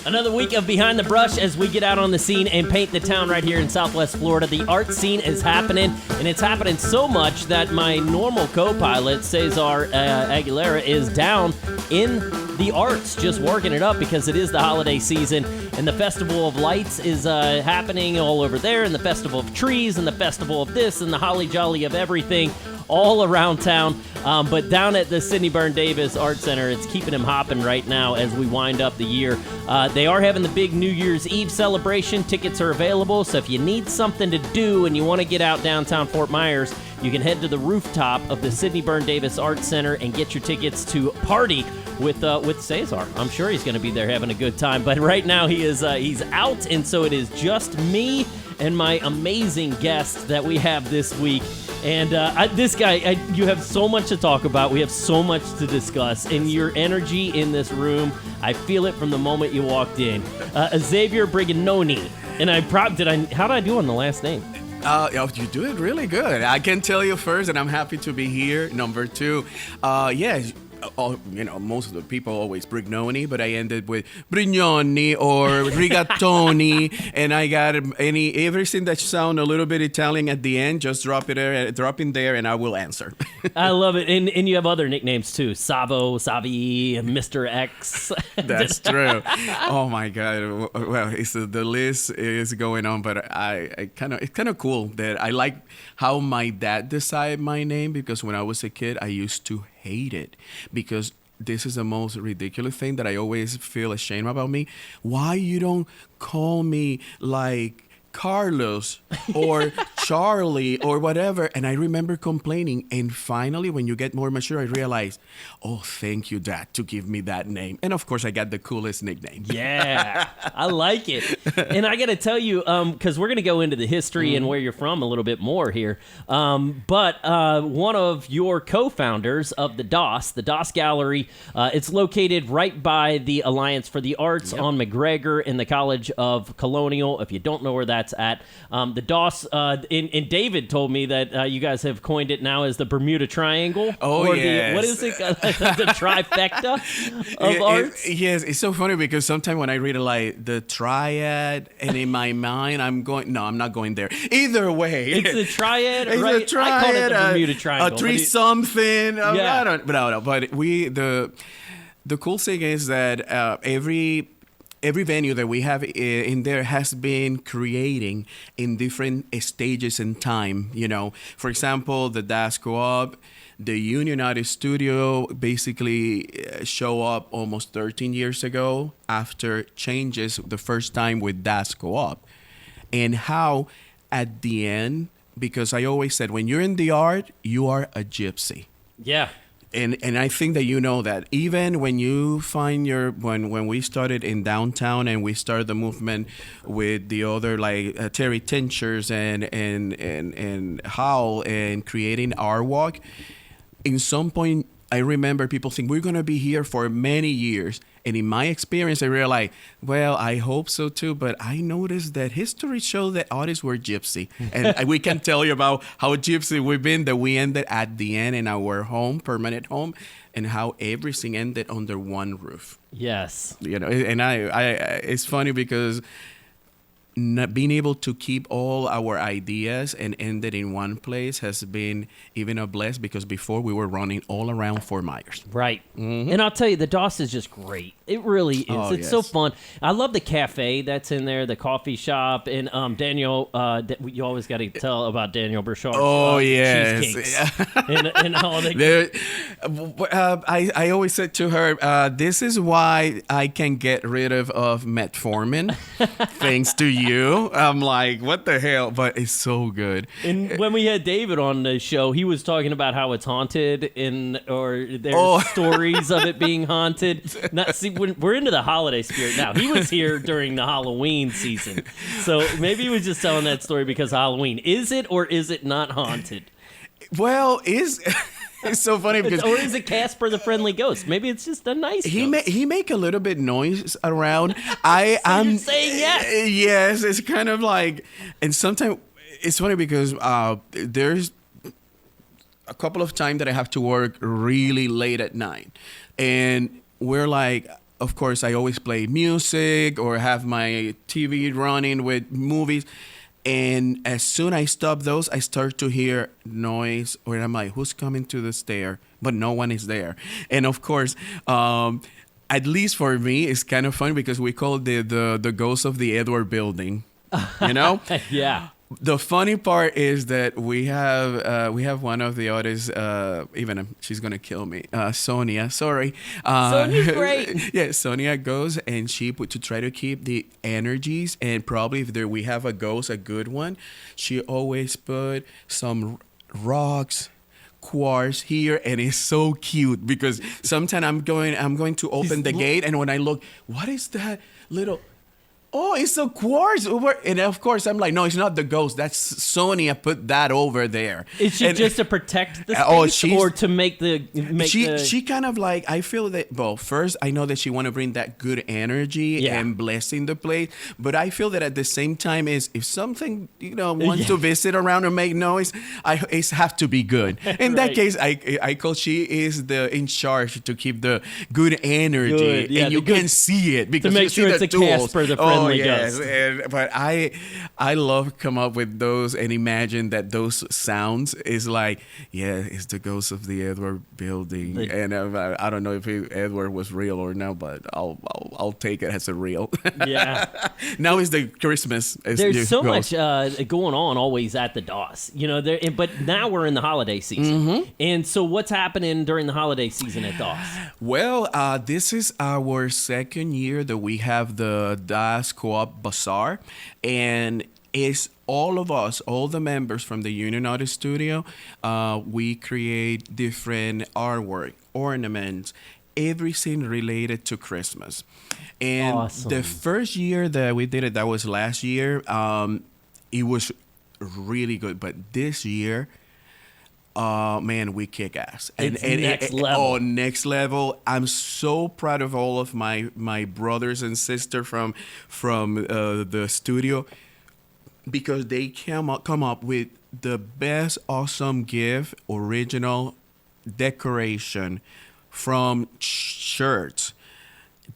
Another week of Behind the Brush as we get out on the scene and paint the town right here in Southwest Florida. The art scene is happening, and it's happening so much that my normal co-pilot, Cesar Aguilera, is down in the arts just working it up because it is the holiday season, and the Festival of Lights is happening all over there, and the Festival of Trees, and the Festival of this, and the Holly Jolly of everything all around town. But down at the Sidney Byrne Davis Art Center, it's keeping him hopping right now as we wind up the year. They are having the big New Year's Eve celebration. Tickets are available, so if you need something to do and you want to get out downtown Fort Myers, you can head to the rooftop of the Sidney Byrne Davis Art Center and get your tickets to party with Cesar. I'm sure he's going to be there having a good time, but right now he's out, and so it is just me and my amazing guest that we have this week. And this guy, you have so much to talk about. We have so much to discuss. And your energy in this room, I feel it from the moment you walked in. Xavier Bringnoni. And how did I do on the last name? You do it really good. I can tell you first, and I'm happy to be here. Number two, most of the people always Brignoni, but I ended with Brignoni or Rigatoni, and I got everything that sound a little bit Italian at the end. Just drop in there, and I will answer. I love it, and you have other nicknames too: Savo, Savi, Mr. X. That's true. Oh my God! Well, the list is going on, but it's kind of cool that I like how my dad decided my name, because when I was a kid, I used to hate it because this is the most ridiculous thing that I always feel ashamed about me. Why you don't call me like Carlos or Charlie or whatever? And I remember complaining, and finally when you get more mature, I realized, oh, thank you, Dad, to give me that name. And of course I got the coolest nickname. Yeah, I like it. And I gotta tell you, because we're gonna go into the history and where you're from a little bit more here, but one of your co-founders of the DAAS Gallery, it's located right by the Alliance for the Arts on McGregor in the College of Colonial. If you don't know where that's at, the DAAS, and David told me that you guys have coined it now as the Bermuda Triangle. Oh, yes. What is it? The trifecta of arts? Yes, it's so funny because sometimes when I read it like the triad, and in my mind I'm not going there. Either way. It's the triad, it's right? A triad, I call it the Bermuda Triangle. A three-something. Yeah. I don't know. But the cool thing is that every venue that we have in there has been creating in different stages in time. For example, the DAAS Co-op, the Union Artist Studio basically show up almost 13 years ago after changes the first time with DAAS Co-op. And how at the end, because I always said, when you're in the art, you are a gypsy. Yeah. And I think that you know that even when you find when we started in downtown and we started the movement with the other like Terry Tinctures and Howell and creating our walk, in some point I remember people think we're gonna be here for many years. And in my experience, I realized, well, I hope so too, but I noticed that history showed that artists were gypsy. And we can tell you about how gypsy we've been, that we ended at the end in our home, permanent home, and how everything ended under one roof. Yes. And I it's funny because not being able to keep all our ideas and end it in one place has been even a blessing, because before we were running all around Fort Myers. Right. Mm-hmm. And I'll tell you, the DAAS is just great. It really is. Oh, it's so fun. I love the cafe that's in there, the coffee shop, and Daniel, you always got to tell about Daniel Burchard's cheesecakes. and all the... I always said to her, this is why I can get rid of metformin, thanks to you. I'm like, what the hell? But it's so good. And when we had David on the show, he was talking about how it's haunted, or there's stories of it being haunted. We're into the holiday spirit now. He was here during the Halloween season, so maybe he was just telling that story because of Halloween. Is it or is it not haunted? Well, it's so funny because... Or is it Casper the Friendly Ghost? Maybe it's just a nice ghost. He make a little bit noise around. I'm saying yes. Yes, it's kind of like... And sometimes it's funny because there's a couple of times that I have to work really late at night. And we're like, of course, I always play music or have my TV running with movies. And as soon as I stop those, I start to hear noise, or I'm like, who's coming to the stair? But no one is there. And of course, at least for me, it's kind of fun because we call it the ghost of the Edward building, you know? Yeah. The funny part is that we have one of the artists, even she's gonna kill me, Sonia. Sorry, Sonia's great. Yeah, Sonia goes and she put to try to keep the energies, and probably if we have a ghost, a good one, she always put some rocks, quartz here, and it's so cute because sometimes I'm going to open the gate, and when I look, what is that little? Oh, it's a quartz over, and of course I'm like, no, it's not the ghost. That's Sonia put that over there. Is she just to protect the space, or to make she kind of like, I feel that, well, first I know that she want to bring that good energy and blessing the place, but I feel that at the same time is if something wants to visit around or make noise, it have to be good. In that case, I call she is in charge to keep the good energy, and you can see it because to make you sure see it's the a tools. Casper the friendly ghost. But I love come up with those and imagine that those sounds is like, it's the ghost of the Edward building, and I don't know if Edward was real or not, but I'll take it as a real. Yeah. Now is the Christmas. There's so much going on always at the DAAS, but now we're in the holiday season, and so what's happening during the holiday season at DAAS? Well, this is our second year that we have the DAAS Co-op Bazaar, and it's all of us, all the members from the Union Artist Studio. We create different artwork, ornaments, everything related to Christmas. And awesome. The first year that we did it, that was last year, it was really good. But this year, man, we kick ass. It's next level. Oh, next level. I'm so proud of all of my brothers and sisters from the studio, because they come up with the best awesome gift, original decoration, from shirts,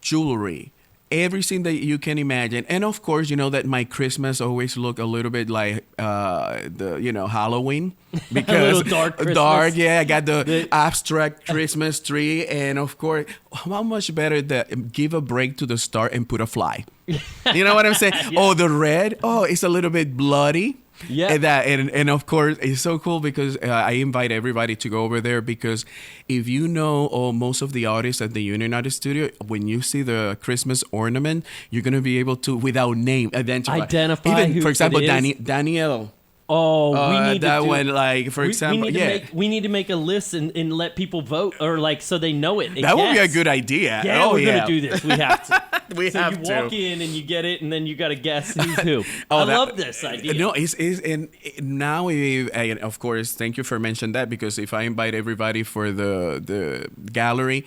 jewelry, everything that you can imagine. And of course, you know that my Christmas always look a little bit like Halloween, because a little dark Christmas. I got the abstract Christmas tree, and of course, how much better that give a break to the star and put a fly. You know what I'm saying? Yeah. Oh, the red. Oh, it's a little bit bloody. Yeah. And of course, it's so cool because I invite everybody to go over there, because if you know most of the artists at the Union Artist Studio, when you see the Christmas ornament, you're going to be able to, without name, identify. Even, for example, Danielle. Oh, we need that to do, one, like, for example, we need to make a list and let people vote, or like so they know it. That would be a good idea. Yeah, we're gonna do this. We have to. You walk in and you get it, and then you got to guess who's who. I love this idea. No, and now and of course, thank you for mentioning that, because if I invite everybody for the gallery,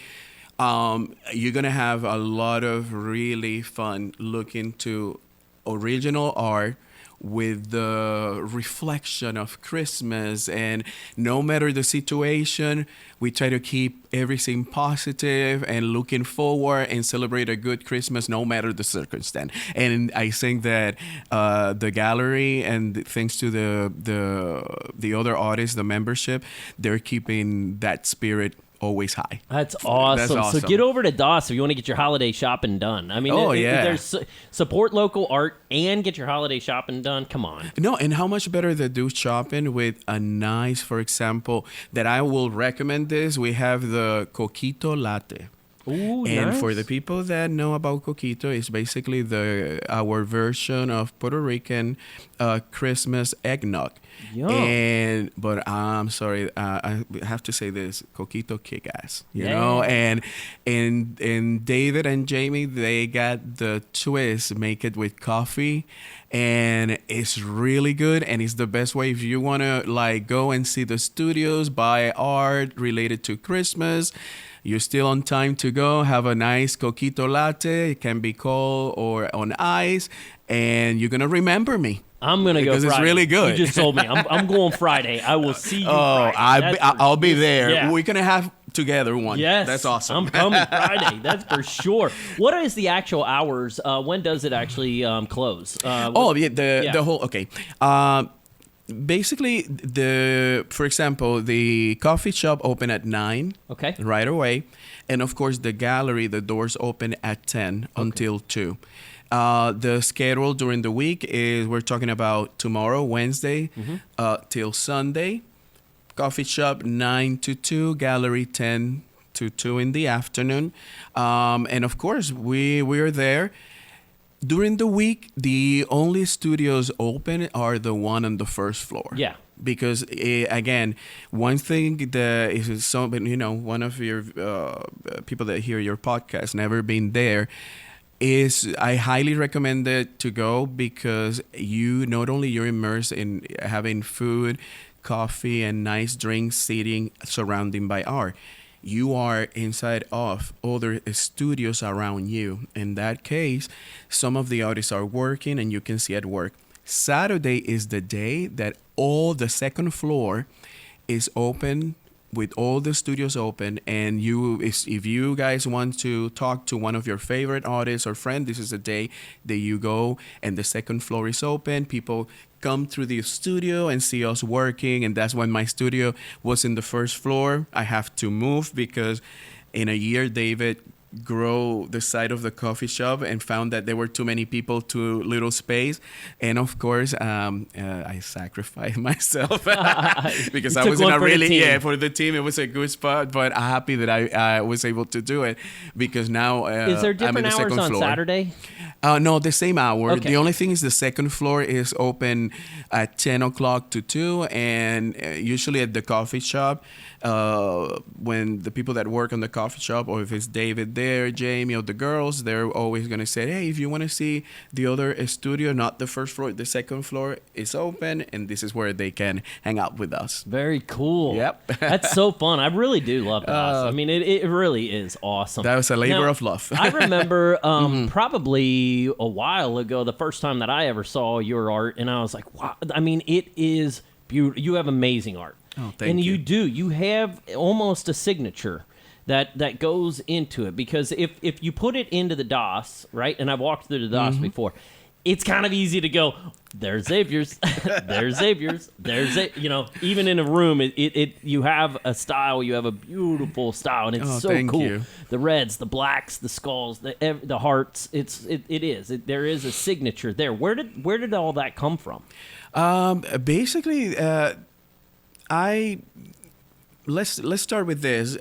you're gonna have a lot of really fun looking to original art with the reflection of Christmas. And no matter the situation, we try to keep everything positive and looking forward and celebrate a good Christmas no matter the circumstance. And I think that the gallery, and thanks to the other artists, the membership, they're keeping that spirit always high. That's awesome. So get over to DAAS if you want to get your holiday shopping done. I mean, there's support local art and get your holiday shopping done. Come on. No, and how much better to do shopping with a nice, for example, that I will recommend this. We have the Coquito Latte. Ooh, and nice. For the people that know about Coquito, it's basically our version of Puerto Rican Christmas eggnog. Yum. But I'm sorry, I have to say this: Coquito kick ass, you know. And David and Jamie, they got the twist, make it with coffee, and it's really good. And it's the best way if you want to like go and see the studios, buy art related to Christmas. You're still on time to go. Have a nice Coquito latte. It can be cold or on ice, and you're gonna remember me. I'm gonna go Friday. Because it's really good. You just told me I'm going Friday. I will see you. Friday. I'll be there. Yeah. We're gonna have together one. Yes, That's awesome. I'm coming Friday. That's for sure. What is the actual hours? When does it actually close? The whole okay. Basically, for example, the coffee shop open at 9. Okay. Right away, and of course the gallery, the doors open at 10 until 2. The schedule during the week is we're talking about tomorrow, Wednesday, till Sunday. Coffee shop 9 to 2, gallery 10 to 2 in the afternoon, and of course we are there. During the week, the only studios open are the one on the first floor. Yeah. Because again, one thing that is so, one of your people that hear your podcast never been there, is I highly recommend it to go, because you not only you're immersed in having food, coffee, and nice drinks, sitting surrounding by art. You are inside of other studios around you. In that case, some of the artists are working and you can see at work. Saturday is the day that all the second floor is open, with all the studios open, and if you guys want to talk to one of your favorite artists or friend, this is the day that you go and the second floor is open. People come through the studio and see us working, and that's when my studio was in the first floor. I have to move because in a year David grow the side of the coffee shop and found that there were too many people, too little space, and of course I sacrificed myself because I was in a really for the team. It was a good spot, but I'm happy that I was able to do it, because now is there different I'm in the hours second on floor. Saturday? No, the same hour. Okay. The only thing is the second floor is open at 10 o'clock to 2, and usually at the coffee shop, when the people that work on the coffee shop, or if it's David there, Jamie, or the girls, they're always going to say, hey, if you want to see the other studio, not the first floor, the second floor is open, and this is where they can hang out with us. Very cool. Yep. That's so fun. I really do love DAAS. I mean, it really is awesome. That was a labor of love. I remember probably a while ago, the first time that I ever saw your art, and I was like, wow. I mean, it is beautiful. You have amazing art. Oh, thank you. You have almost a signature that goes into it, because if you put it into the DAAS, right, and I've walked through the DAAS before, it's kind of easy to go, there's Xavier's, there's Xavier's, even in a room, you have a style, you have a beautiful style, and it's so cool. You. The reds, the blacks, the skulls, the hearts, there is a signature there. Where did all that come from? Basically, let's start with this.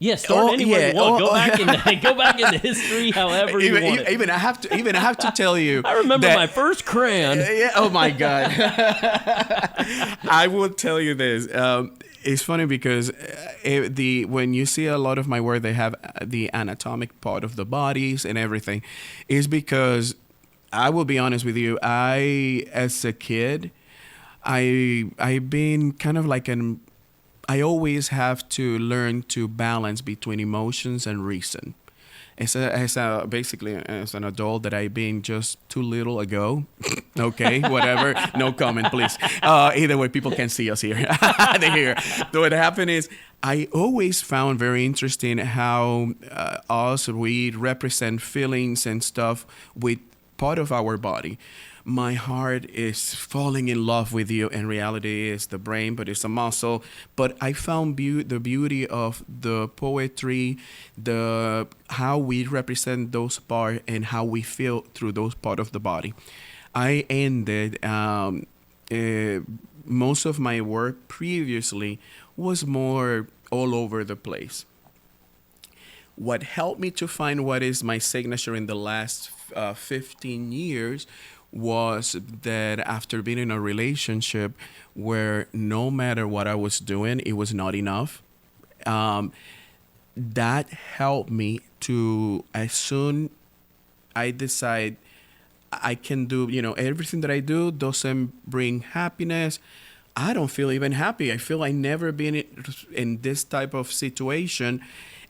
Yeah, start anywhere you want. Go back into history, however you want. Even I have to tell you. I remember my first crayon. Yeah. Oh my God. I will tell you this. It's funny because when you see a lot of my work, they have the anatomic part of the bodies and everything, is because I will be honest with you. As a kid, I've been kind of like I always have to learn to balance between emotions and reason. Basically, as an adult, that I've been just too little ago. Okay, whatever. No comment, please. Either way, people can see us here. They're here. So what happened is, I always found very interesting how we represent feelings and stuff with part of our body. My heart is falling in love with you. In reality, it's the brain, but it's a muscle. But I found the beauty of the poetry, how we represent those parts and how we feel through those parts of the body. I ended most of my work previously was more all over the place. What helped me to find what is my signature in the last 15 years was that after being in a relationship where no matter what I was doing, it was not enough, that helped me to, as soon I decide I can do, everything that I do doesn't bring happiness. I don't feel even happy. I feel I never been in this type of situation,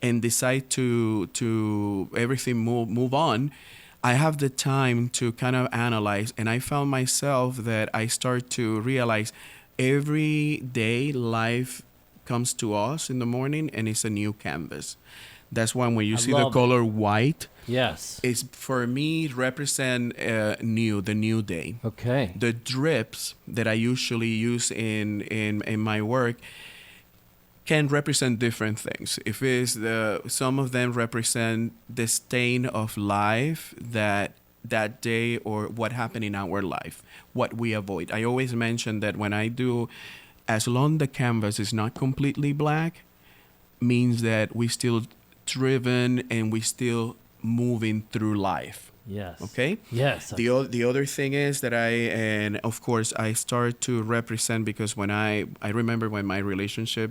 and decide to everything move on. I have the time to kind of analyze, and I found myself that I start to realize every day life comes to us in the morning, and it's a new canvas. That's why when you see the love it. color white, Yes. it's for me represent the new day. Okay. The drips that I usually use in my work can represent different things. If it's some of them represent the stain of life that day or what happened in our life, what we avoid. I always mention that when I do, as long the canvas is not completely black, means that we still driven and we still moving through life. Yes. Okay. Yes. The other thing is that and of course I start to represent, because when I remember when my relationship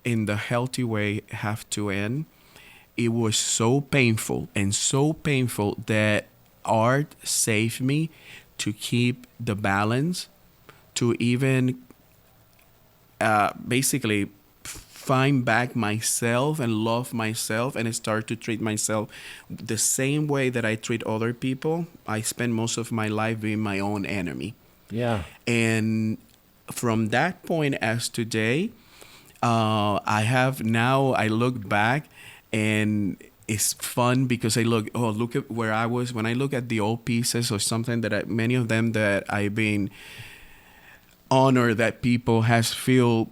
in the healthy way have to end, it was so painful that art saved me to keep the balance, to even basically find back myself and love myself and start to treat myself the same way that I treat other people. I spend most of my life being my own enemy. Yeah. And from that point as today, I look back and it's fun because look at where I was when I look at the old pieces or something that many of them that I've been honored that people has feel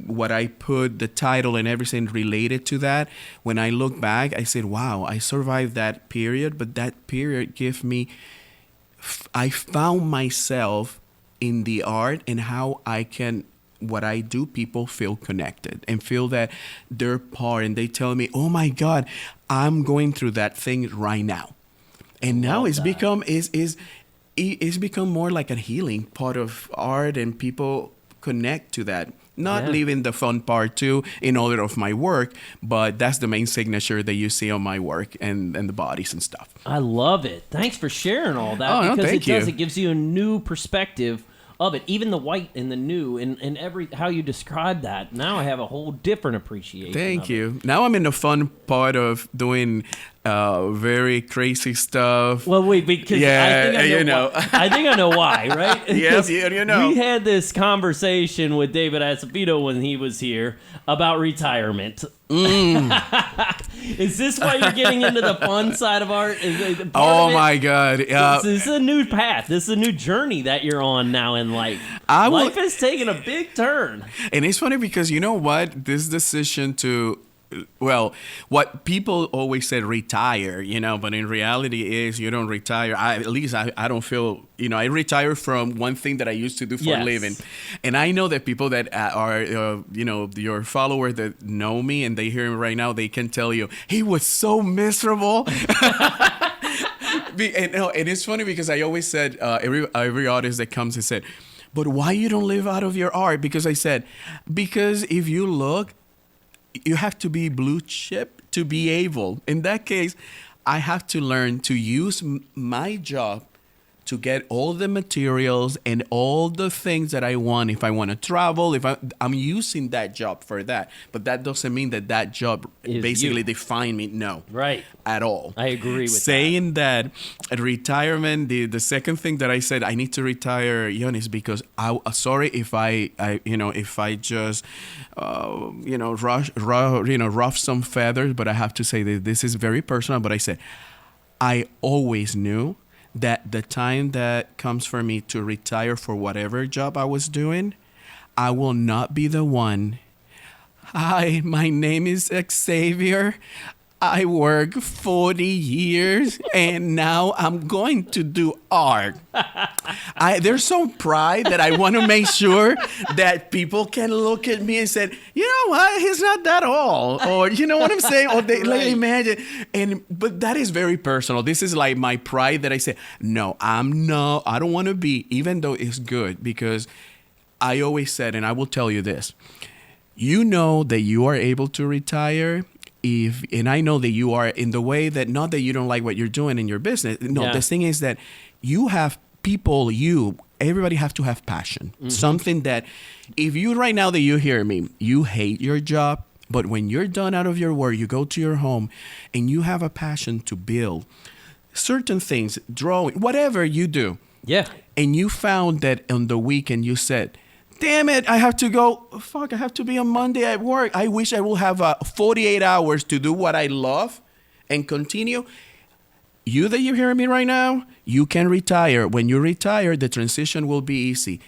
what I put, the title and everything related to that. When I look back, I said, wow, I survived that period, but that period gave me, I found myself in the art and how what I do, people feel connected and feel that they're part, and they tell me, oh my God, I'm going through that thing right now. And now it's become more like a healing part of art, and people connect to that. Not leaving the fun part too in order of my work, but that's the main signature that you see on my work and the bodies and stuff. I love it. Thanks for sharing all that. Oh, no, because thank you. it gives you a new perspective of it. Even the white and the new and how you describe that. Now I have a whole different appreciation. Thank you. Now I'm in the fun part of doing very crazy stuff. Well, wait, because I think I know why, right? Yes, you know. We had this conversation with David Acevedo when he was here about retirement. Is this why you're getting into the fun side of art? My God. This is a new path. This is a new journey that you're on now in life. Life is taking a big turn. And it's funny because you know what? This decision to, what people always said retire, but in reality is you don't retire. At least I don't feel, I retire from one thing that I used to do for a living. And I know that people that are, your followers that know me and they hear me right now, they can tell you, he was so miserable. And it's funny because I always said, every artist that comes and said, but why you don't live out of your art? Because I said, because if you look, you have to be blue chip to be able. In that case, I have to learn to use my job to get all the materials and all the things that I want. If I want to travel, I'm using that job for that. But that doesn't mean that job basically define me. No. Right. At all. I agree with Saying that retirement, the second thing that I said I need to retire, is because sorry if I just rough some feathers, but I have to say that this is very personal. But I said I always knew that the time that comes for me to retire for whatever job I was doing, I will not be the one. Hi, my name is Xavier. I work 40 years and now I'm going to do art. There's some pride that I want to make sure that people can look at me and say, you know what, he's not that old. Or you know what I'm saying? Or they like imagine. But that is very personal. This is like my pride that I say, no, I don't want to be, even though it's good, because I always said, and I will tell you this, you know that you are able to retire and I know that you are in the way that, not that you don't like what you're doing in your business. No, the thing is that you have people, everybody have to have passion. Mm-hmm. Something that if you right now that you hear me, you hate your job, but when you're done out of your work, you go to your home and you have a passion to build certain things, drawing, whatever you do. Yeah. And you found that on the weekend you said, damn it, I have to go. Fuck, I have to be on Monday at work. I wish I will have 48 hours to do what I love and continue. You that you're hearing me right now, you can retire. When you retire, the transition will be easy.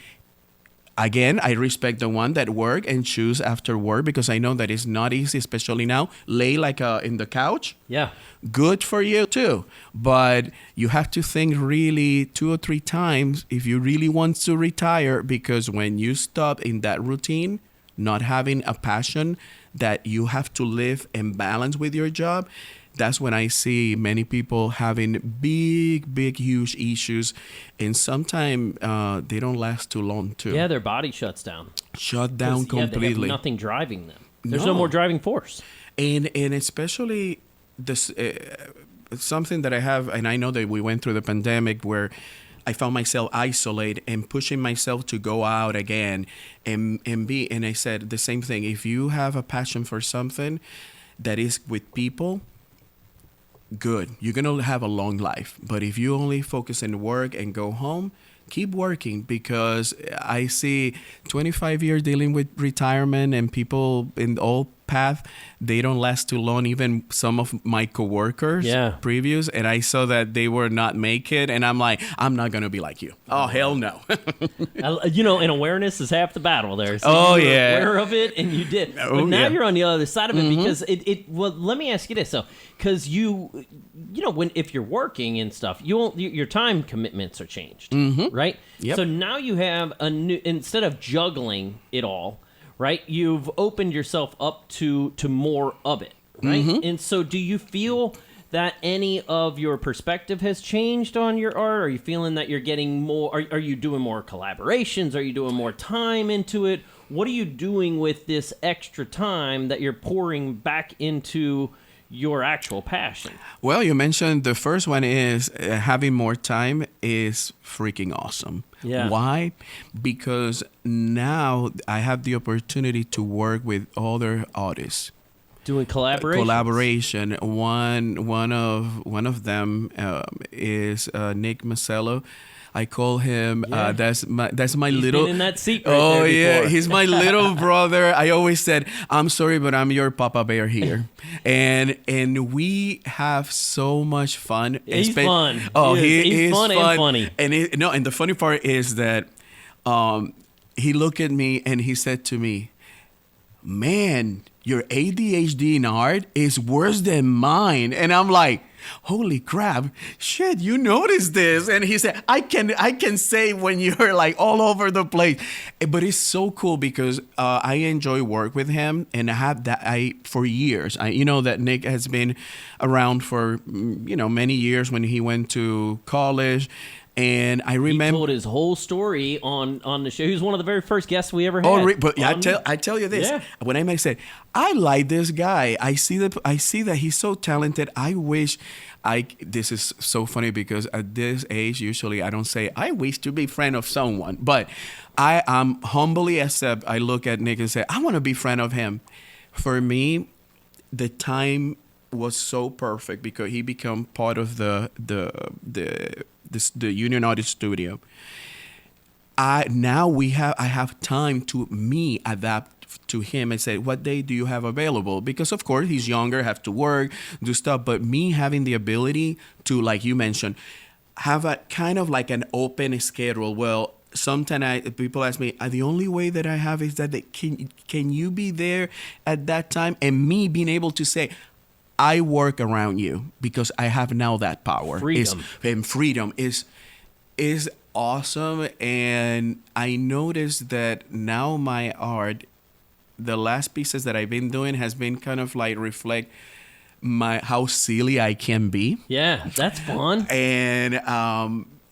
Again, I respect the one that work and choose after work because I know that it's not easy, especially now. Lay like in the couch. Yeah. Good for you too. But you have to think really 2 or 3 times if you really want to retire, because when you stop in that routine, not having a passion that you have to live and balance with your job, that's when I see many people having big, huge issues. And sometimes they don't last too long, too. Yeah, their body shuts down. Shut down completely. They have nothing driving them. There's no more driving force. And especially this something that I have, and I know that we went through the pandemic where I found myself isolated and pushing myself to go out again and I said the same thing. If you have a passion for something that is with people, good. You're going to have a long life. But if you only focus on work and go home, keep working, because I see 25 years dealing with retirement and people in all path, they don't last too long. Even some of my coworkers, previous, and I saw that they were not make it, and I'm like, I'm not gonna be like you. Oh hell no. And awareness is half the battle there. So you were aware of it, and you did. But now you're on the other side of it, because well, let me ask you this. So, because if you're working and stuff, your time commitments are changed, right? Yep. So now you have a new, instead of juggling it all, right? You've opened yourself up to more of it, right? And so do you feel that any of your perspective has changed on your art? Are you feeling that you're getting more, are you doing more collaborations? Are you doing more time into it? What are you doing with this extra time that you're pouring back into your actual passion? Well, you mentioned the first one is having more time is freaking awesome. Yeah. Why? Because now I have the opportunity to work with other artists. Doing Collaboration. One of them is Nick Masello. I call him. That's my He's little. Been in that seat. Right oh there yeah, before. he's my little brother. I always said, I'm sorry, but I'm your Papa Bear here, and we have so much fun. He's fun. Oh, he's fun and funny. And the funny part is that he looked at me and he said to me, "Man, your ADHD in art is worse than mine," and I'm like, holy crap, shit, you noticed this. And he said, I can say when you're like all over the place. But it's so cool because I enjoy work with him, and I have that for years. That Nick has been around for many years when he went to college. And I remember he told his whole story on the show. He was one of the very first guests we ever had. Oh, but I tell you this. Yeah. When I said, I like this guy. I see that he's so talented. I wish this is so funny because at this age, usually I don't say I wish to be friend of someone, but I humbly accept. I look at Nick and say, I want to be friend of him. For me, the time was so perfect because he become part of the Union Artist Studio. I have time to adapt to him and say, what day do you have available? Because of course he's younger, have to work, do stuff. But me having the ability to, like you mentioned, have a kind of like an open schedule. Well, sometimes people ask me, the only way that I have is that can you be there at that time? And me being able to say, I work around you because I have now that power. Freedom is awesome. And I noticed that now my art, the last pieces that I've been doing has been kind of like reflect how silly I can be. Yeah, that's fun. And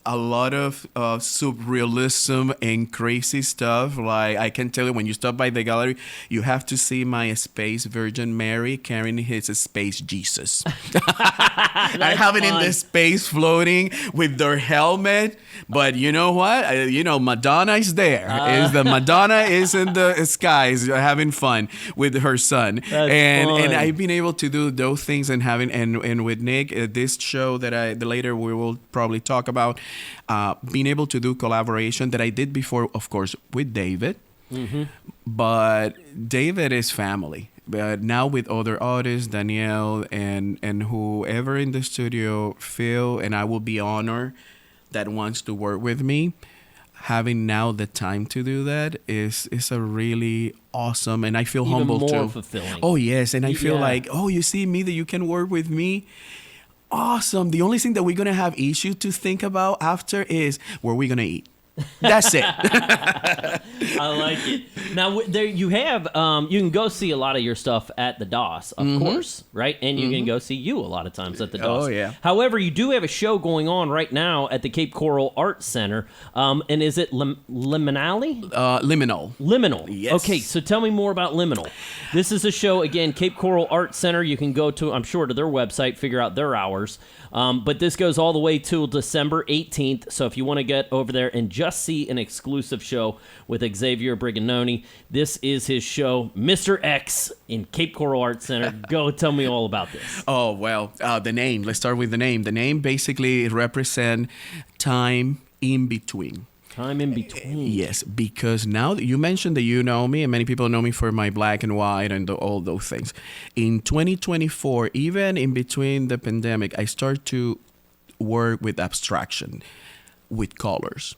a lot of surrealism and crazy stuff. Like I can tell you, when you stop by the gallery, you have to see my space Virgin Mary carrying his space Jesus. I have it in the space floating with their helmet. But you know what? Madonna is there. Madonna is in the skies having fun with her son. And I've been able to do those things and with Nick, this show that later we will probably talk about. being able to do collaboration that I did before, of course, with David. But David is family. But now with other artists, Danielle and whoever in the studio, Phil, and I will be honored that wants to work with me. Having now the time to do that is a really awesome, and I feel Even humble more too. fulfilling. Oh yes, and I feel Yeah. like, oh, you see me that you can work with me. Awesome. The only thing that we're gonna have issue to think about after is where we're gonna eat. That's it. I like it. Now there you have you can go see a lot of your stuff at the DAAS, of course, right? And you can go see you a lot of times at the DAAS. Oh, yeah. However, you do have a show going on right now at the Cape Coral Art Center. And is it Liminali? Liminal. Liminal. Yes. Okay, so tell me more about Liminal. This is a show, again, Cape Coral Art Center. You can go to, I'm sure, to their website, figure out their hours. But this goes all the way till December 18th. So if you want to get over there and just see an exclusive show with Xavier Bringnoni, this is his show, Mr. X, in Cape Coral Art Center. Go tell me all about this. Oh, well, the name. Let's start with the name. The name basically represents time in between. Time in between. Yes, because now that you mentioned that you know me, and many people know me for my black and white and all those things. In 2024, even in between the pandemic, I start to work with abstraction, with colors.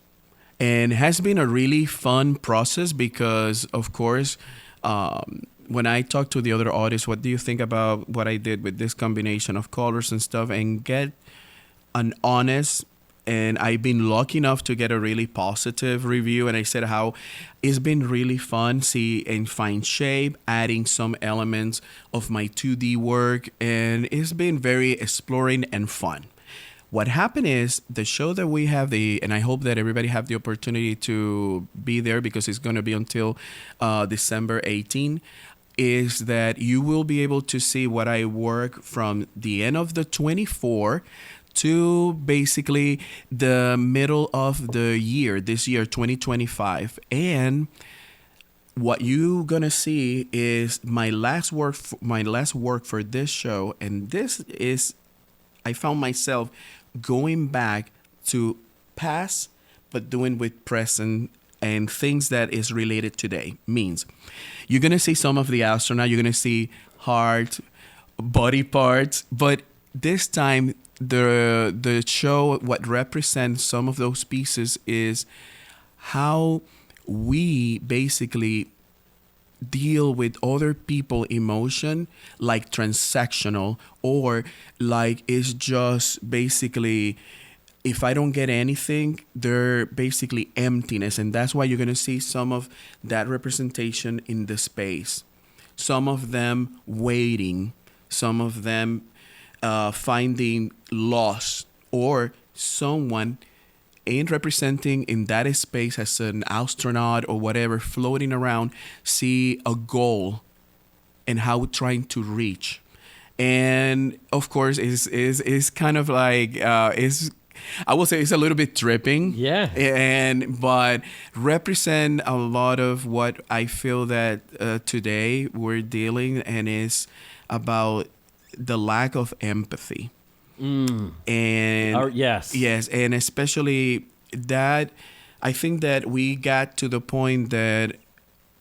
And it has been a really fun process because, of course, when I talk to the other artists, what do you think about what I did with this combination of colors and stuff, and get an honest, and I've been lucky enough to get a really positive review. And I said how it's been really fun, see and find shape, adding some elements of my 2D work. And it's been very exploring and fun. What happened is the show that we have, and I hope that everybody have the opportunity to be there because it's going to be until December 18, is that you will be able to see what I work from the end of the 24 to basically the middle of the year, this year, 2025. And what you're gonna see is my last work for this show. And this is, I found myself going back to past, but doing with present and things that is related today. Means you're gonna see some of the astronaut, you're gonna see heart, body parts, but this time the show, what represents some of those pieces is how we basically deal with other people emotion, like transactional, or like it's just basically if I don't get anything, they're basically emptiness. And that's why you're going to see some of that representation in the space. Some of them waiting, some of them finding lost, or someone ain't representing in that space as an astronaut or whatever floating around, see a goal and how trying to reach. And of course is kind of like I will say it's a little bit dripping. Yeah. But represent a lot of what I feel that today we're dealing, and is about the lack of empathy. And yes, and especially that I think that we got to the point that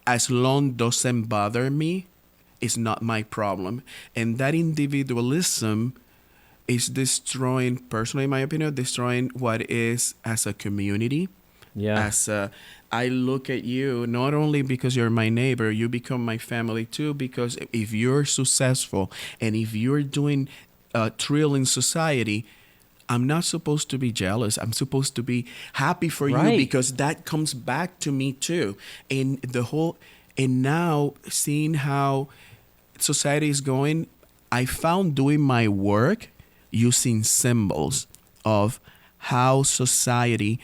as long doesn't bother me, it's not my problem. And that individualism is destroying, personally in my opinion, destroying what is as a community. Yeah. As I look at you, not only because you're my neighbor, you become my family too, because if you're successful and if you're doing thrill in society, I'm not supposed to be jealous. I'm supposed to be happy for you, because that comes back to me too. And now seeing how society is going, I found doing my work using symbols of how society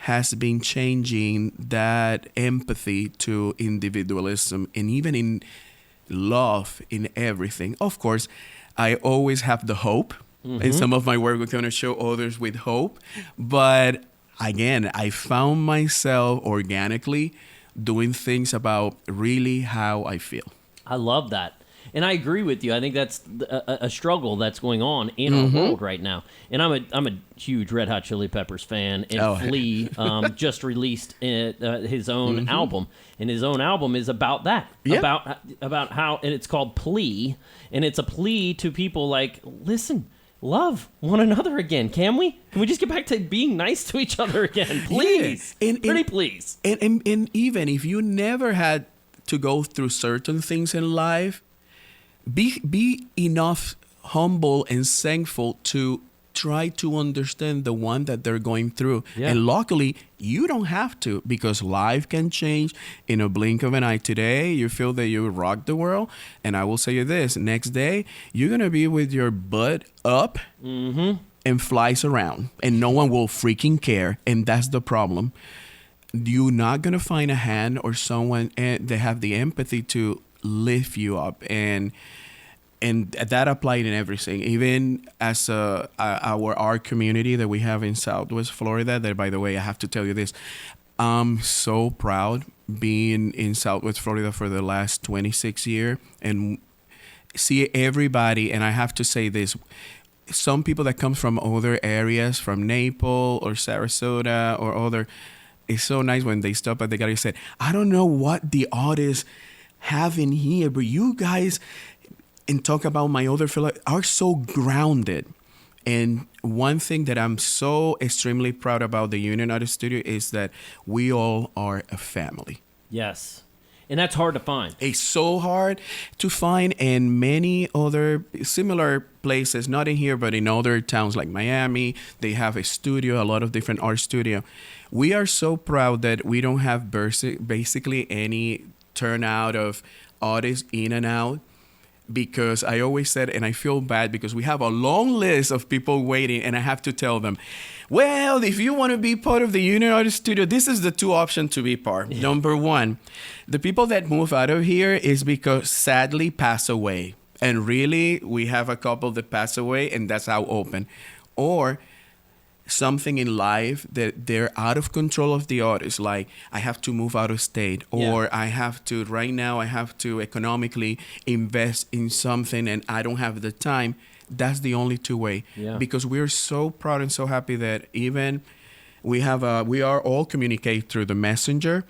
has been changing that empathy to individualism, and even in love, in everything. Of course, I always have the hope. In some of my work, we're going to show others with hope. But again, I found myself organically doing things about really how I feel. I love that. And I agree with you. I think that's a struggle that's going on in our world right now. And I'm a huge Red Hot Chili Peppers fan. And Flea just released his own album, and his own album is about that, about how, and it's called Plea, and it's a plea to people like, listen, love one another again. Can we? Can we just get back to being nice to each other again, please? Pretty please. And even if you never had to go through certain things in life, be enough humble and thankful to try to understand the one that they're going through. Yeah. And luckily, you don't have to, because life can change in a blink of an eye. Today, you feel that you rock the world. And I will say you this, next day, you're going to be with your butt up and flies around. And no one will freaking care. And that's the problem. You're not going to find a hand or someone that have the empathy to lift you up. And that applied in everything, even as our community that we have in Southwest Florida, that, by the way, I have to tell you this, I'm so proud being in Southwest Florida for the last 26 years and see everybody. And I have to say this, some people that come from other areas, from Naples or Sarasota or other, it's so nice when they stop at the gallery and say, I don't know what the artists have in here, but you guys, and talk about my other fellow, are so grounded. And one thing that I'm so extremely proud about the Union Artist Studio is that we all are a family. Yes. And that's hard to find. It's so hard to find, and many other similar places, not in here, but in other towns like Miami, they have a studio, a lot of different art studio. We are so proud that we don't have basically any turnout of artists in and out. Because I always said, and I feel bad because we have a long list of people waiting, and I have to tell them, well, if you want to be part of the Union Artist Studio, this is the two options to be part. Yeah. Number one, the people that move out of here is because sadly pass away. And really, we have a couple that pass away, and that's how open. Or something in life that they're out of control of the artist, like I have to move out of state, or I have to, right now I have to economically invest in something and I don't have the time. That's the only two way. Because we're so proud and so happy that even we are all communicate through the messenger.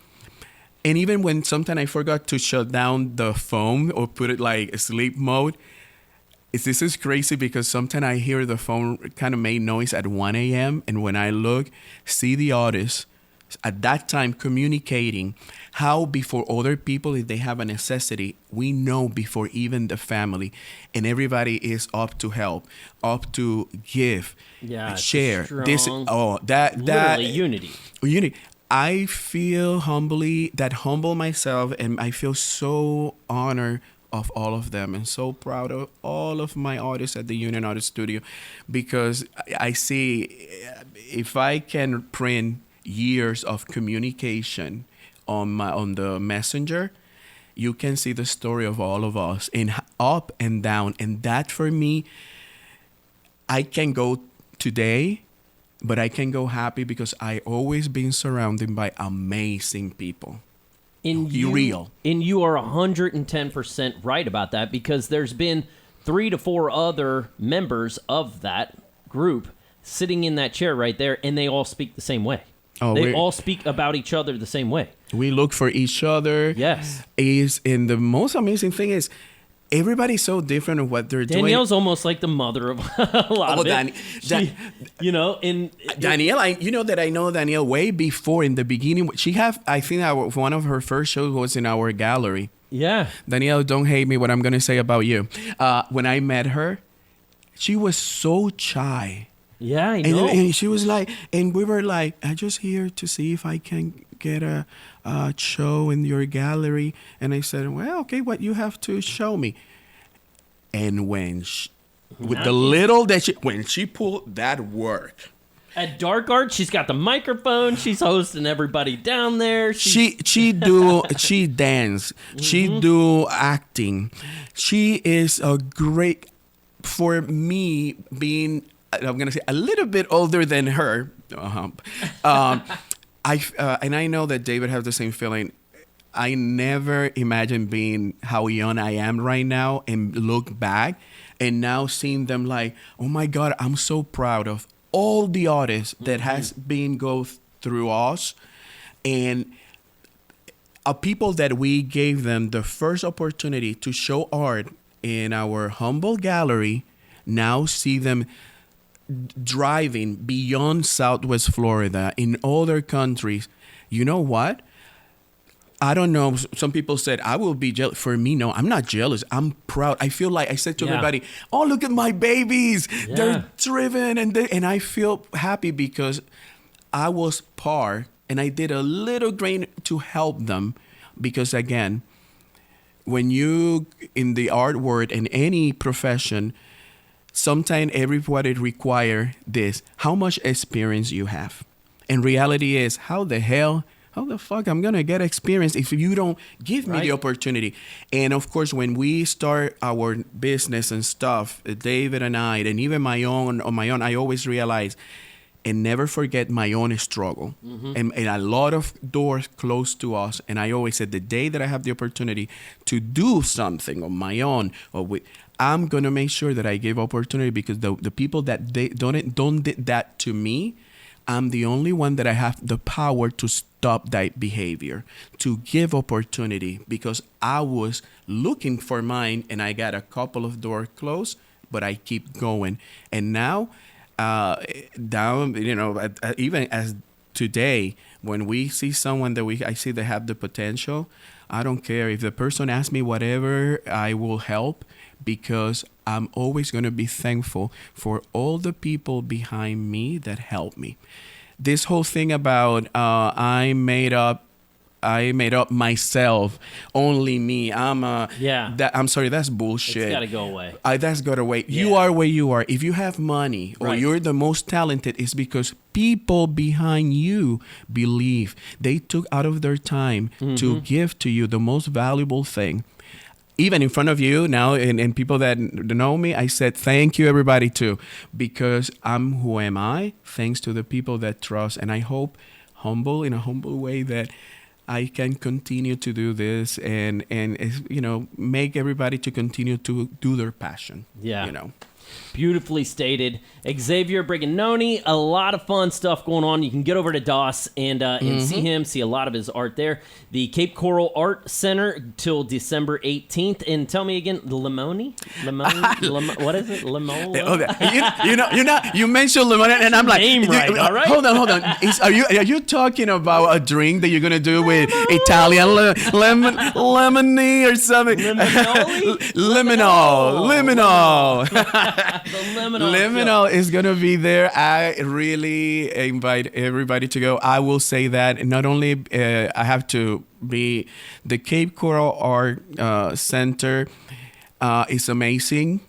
And even when sometimes I forgot to shut down the phone or put it like sleep mode, this is crazy because sometimes I hear the phone kind of make noise at 1 a.m. And when I look, see the artist at that time communicating how before other people, if they have a necessity, we know before even the family, and everybody is up to help, up to give, share. Literally unity. I feel humble myself, and I feel so honored of all of them, and so proud of all of my artists at the Union Artist Studio, because I see if I can print years of communication on the messenger, you can see the story of all of us in up and down. And that for me, I can go today, but I can go happy because I always been surrounded by amazing people. And you are 110% right about that, because there's been 3 to 4 other members of that group sitting in that chair right there, and they all speak the same way. They all speak about each other the same way. We look for each other. Yes. And the most amazing thing is, everybody's so different of what they're doing. Danielle's almost like the mother of a lot of it. Danielle, I know Danielle way before in the beginning. I think one of her first shows was in our gallery. Yeah. Danielle, don't hate me what I'm going to say about you. When I met her, she was so shy. Yeah, I know. And she was like, and we were like, I'm just here to see if I can get a show in your gallery. And I said, well, okay, what you have to show me. And when when she pulled that work. At Dark Art, she's got the microphone. She's hosting everybody down there. She dance. She do acting. She is a great, for me being, I'm going to say a little bit older than her. And I know that David has the same feeling. I never imagined being how young I am right now and look back and now seeing them like, oh my God, I'm so proud of all the artists that has been go through us, and people that we gave them the first opportunity to show art in our humble gallery now see them driving beyond Southwest Florida in other countries. You know what? I don't know. Some people said I will be jealous. For me, no, I'm not jealous. I'm proud. I feel like I said to everybody, "Oh, look at my babies! They're driven," and I feel happy because I was part and I did a little grain to help them. Because again, when you in the art world in any profession, sometimes everybody require this: how much experience you have. And reality is, how the fuck I'm gonna get experience if you don't give me the opportunity? And of course, when we start our business and stuff, David and I, and even on my own, I always realize and never forget my own struggle. And a lot of doors closed to us. And I always said, the day that I have the opportunity to do something on my own, I'm gonna make sure that I give opportunity, because the people that they don't did that to me, I'm the only one that I have the power to stop that behavior, to give opportunity, because I was looking for mine and I got a couple of doors closed, but I keep going. And now, even as today, when we see someone that I see they have the potential, I don't care if the person asks me whatever, I will help, because I'm always going to be thankful for all the people behind me that help me. This whole thing about I made up myself, only me. I'm sorry, that's bullshit. It's got to go away. That's got to wait. Yeah. You are where you are. If you have money or you're the most talented, it's because people behind you believe. They took out of their time to give to you the most valuable thing. Even in front of you now, and people that know me, I said thank you, everybody, too, because I'm who am I, thanks to the people that trust. And I hope, in a humble way, that I can continue to do this and make everybody to continue to do their passion. Yeah. Beautifully stated. Xavier Bringnoni, a lot of fun stuff going on. You can get over to DAAS and see him, see a lot of his art there. The Cape Coral Art Center till December 18th. And tell me again, the Limoni? What is it? Limoni? Okay. You mentioned lemon, and I'm like, name right, all right? Hold on. Are you talking about a drink that you're gonna do with Italian lemony or something? Limonol. The Liminal is going to be there. I really invite everybody to go. I will say that not only I have to be the Cape Coral Art Center is amazing.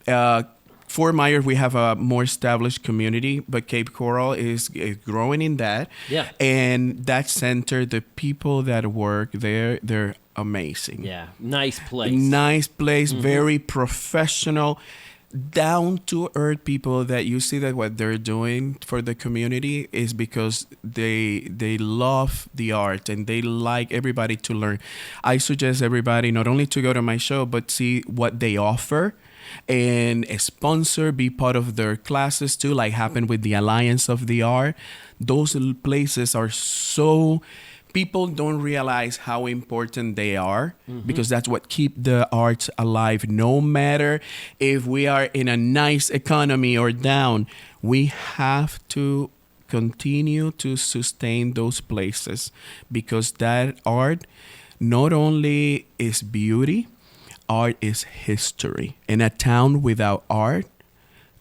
Fort Myers, we have a more established community, but Cape Coral is growing in that. Yeah. And that center, the people that work there, they're amazing. Yeah. Nice place. Very professional, down to earth people that you see that what they're doing for the community is because they love the art and they like everybody to learn. I suggest everybody not only to go to my show, but see what they offer and sponsor, be part of their classes too, like happened with the Alliance of the Art. Those places are so... People don't realize how important they are because that's what keep the arts alive. No matter if we are in a nice economy or down, we have to continue to sustain those places because that art not only is beauty, art is history. And a town without art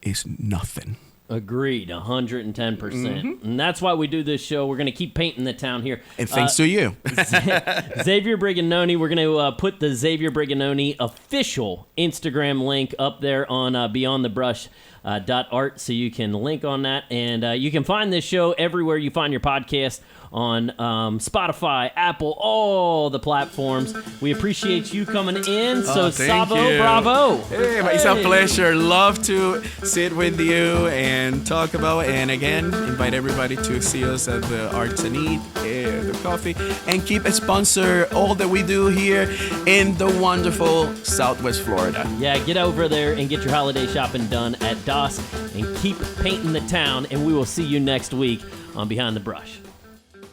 is nothing. Agreed, 110%. And that's why we do this show. We're going to keep painting the town here. And thanks to you. Xavier Bringnoni, we're going to put the Xavier Bringnoni official Instagram link up there on beyondthebrush.art so you can link on that. And you can find this show everywhere you find your podcast, on Spotify, Apple, all the platforms. We appreciate you coming in. So, Savo, bravo. Hey, it's a pleasure. Love to sit with you and talk about, and again, invite everybody to see us at the Arts and Eat, the coffee, and keep a sponsor all that we do here in the wonderful Southwest Florida. Yeah, get over there and get your holiday shopping done at DAAS and keep painting the town, and we will see you next week on Behind the Brush.